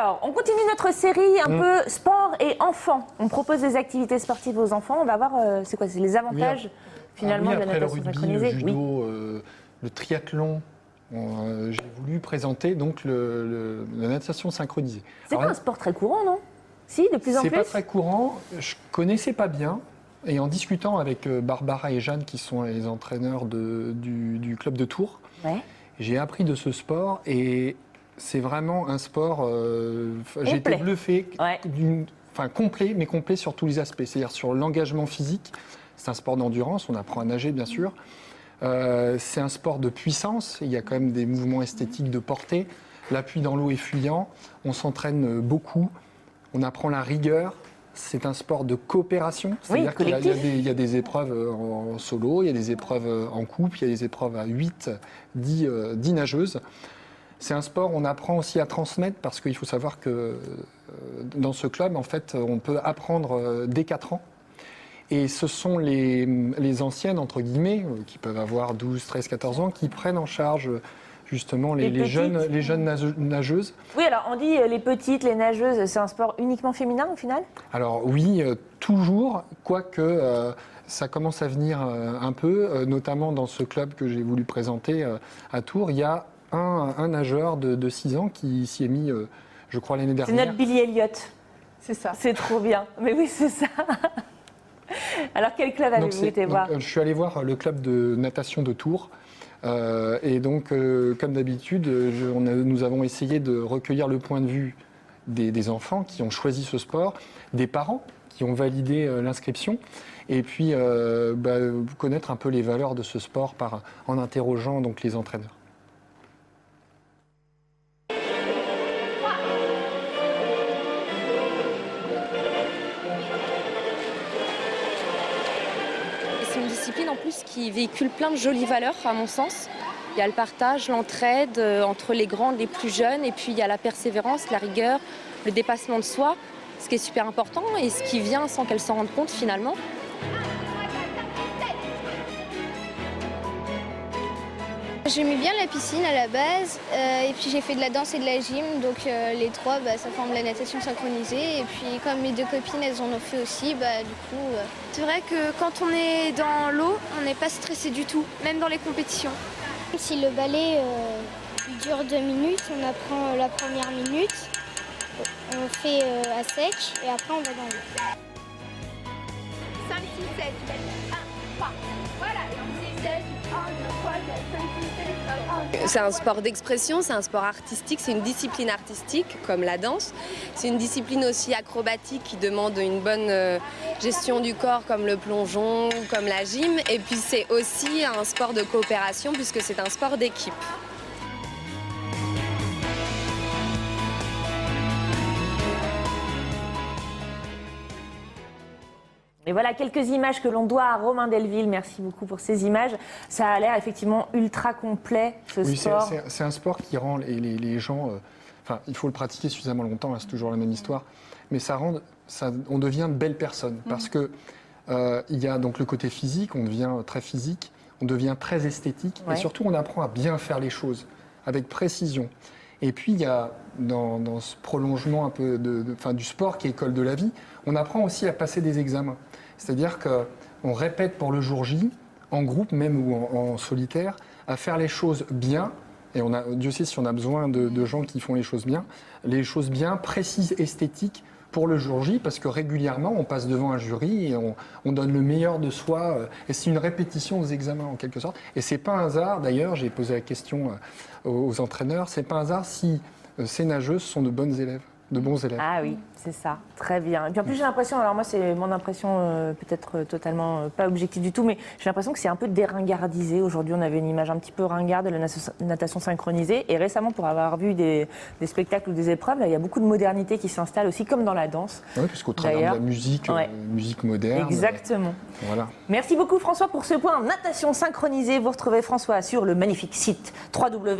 Alors, on continue notre série un peu sport et enfants. On propose des activités sportives aux enfants. On va voir, c'est quoi, c'est les avantages finalement de la natation synchronisée. Le judo, le triathlon, j'ai voulu présenter donc la natation synchronisée. C'est pas un sport très courant, non? Si, de plus en plus. C'est pas très courant. Je connaissais pas bien. Et en discutant avec Barbara et Jeanne, qui sont les entraîneurs du club de Tours, j'ai appris de ce sport et c'est vraiment un sport. J'ai été bluffé, complet, mais complet sur tous les aspects. C'est-à-dire sur l'engagement physique. C'est un sport d'endurance, on apprend à nager bien sûr. C'est un sport de puissance, il y a quand même des mouvements esthétiques de portée. L'appui dans l'eau est fuyant, on s'entraîne beaucoup, on apprend la rigueur. C'est un sport de coopération, c'est-à-dire qu'il y a des épreuves en solo, il y a des épreuves en couple, il y a des épreuves à 8, 10 nageuses. C'est un sport, on apprend aussi à transmettre parce qu'il faut savoir que dans ce club, en fait, on peut apprendre dès 4 ans. Et ce sont les anciennes, entre guillemets, qui peuvent avoir 12, 13, 14 ans, qui prennent en charge justement les jeunes nageuses. Oui, alors on dit les petites, les nageuses, c'est un sport uniquement féminin au final? Alors oui, toujours, quoique ça commence à venir un peu, notamment dans ce club que j'ai voulu présenter à Tours, il y a un nageur de 6 ans qui s'y est mis, je crois, l'année dernière. C'est notre Billy Elliot. C'est ça. C'est trop bien. Mais oui, c'est ça. Alors quel club avez-vous été voir? Je suis allé voir le club de natation de Tours. Et donc, comme d'habitude, nous avons essayé de recueillir le point de vue des enfants qui ont choisi ce sport, des parents qui ont validé l'inscription, et puis connaître un peu les valeurs de ce sport en interrogeant donc les entraîneurs. C'est une discipline en plus qui véhicule plein de jolies valeurs à mon sens. Il y a le partage, l'entraide entre les grands, les plus jeunes, et puis il y a la persévérance, la rigueur, le dépassement de soi, ce qui est super important et ce qui vient sans qu'elle s'en rende compte finalement. J'aimais bien la piscine à la base, et puis j'ai fait de la danse et de la gym, donc les trois, ça forme la natation synchronisée. Et puis comme mes deux copines, elles en ont fait aussi, C'est vrai que quand on est dans l'eau, on n'est pas stressé du tout, même dans les compétitions. Si le ballet dure 2 minutes, on apprend la première minute, on fait à sec, et après on va dans l'eau. 5, 6, 7, 1, 3, voilà, 6, 7, 1, 2, 3, 4, 5, 6, 7, 1, 2. C'est un sport d'expression, c'est un sport artistique, c'est une discipline artistique comme la danse. C'est une discipline aussi acrobatique qui demande une bonne gestion du corps comme le plongeon, comme la gym. Et puis c'est aussi un sport de coopération puisque c'est un sport d'équipe. Et voilà quelques images que l'on doit à Romain Delville. Merci beaucoup pour ces images. Ça a l'air effectivement ultra complet, ce sport. C'est un sport qui rend les gens... il faut le pratiquer suffisamment longtemps, c'est toujours la même histoire. Mais on devient de belles personnes. Parce que il y a donc le côté physique, on devient très physique, on devient très esthétique. Et surtout, on apprend à bien faire les choses, avec précision. Et puis, il y a, dans ce prolongement un peu du sport qui est école de la vie, on apprend aussi à passer des examens. C'est-à-dire qu'on répète pour le jour J, en groupe même ou en solitaire, à faire les choses bien. Et Dieu sait si on a besoin de gens qui font les choses bien, précises, esthétiques pour le jour J, parce que régulièrement, on passe devant un jury et on donne le meilleur de soi. Et c'est une répétition aux examens, en quelque sorte. Et c'est pas un hasard, d'ailleurs, j'ai posé la question aux entraîneurs, c'est pas un hasard si ces nageuses sont de bons élèves. Ah oui, c'est ça, très bien. Et puis en plus j'ai l'impression, alors moi c'est mon impression peut-être totalement pas objective du tout, mais j'ai l'impression que c'est un peu déringardisé. Aujourd'hui on avait une image un petit peu ringarde de la natation synchronisée et récemment pour avoir vu des spectacles ou des épreuves, là, il y a beaucoup de modernité qui s'installe aussi comme dans la danse. Oui, puisqu'au travers de la musique, musique moderne. Exactement. Voilà. Merci beaucoup François pour ce point natation synchronisée. Vous retrouvez François sur le magnifique site www.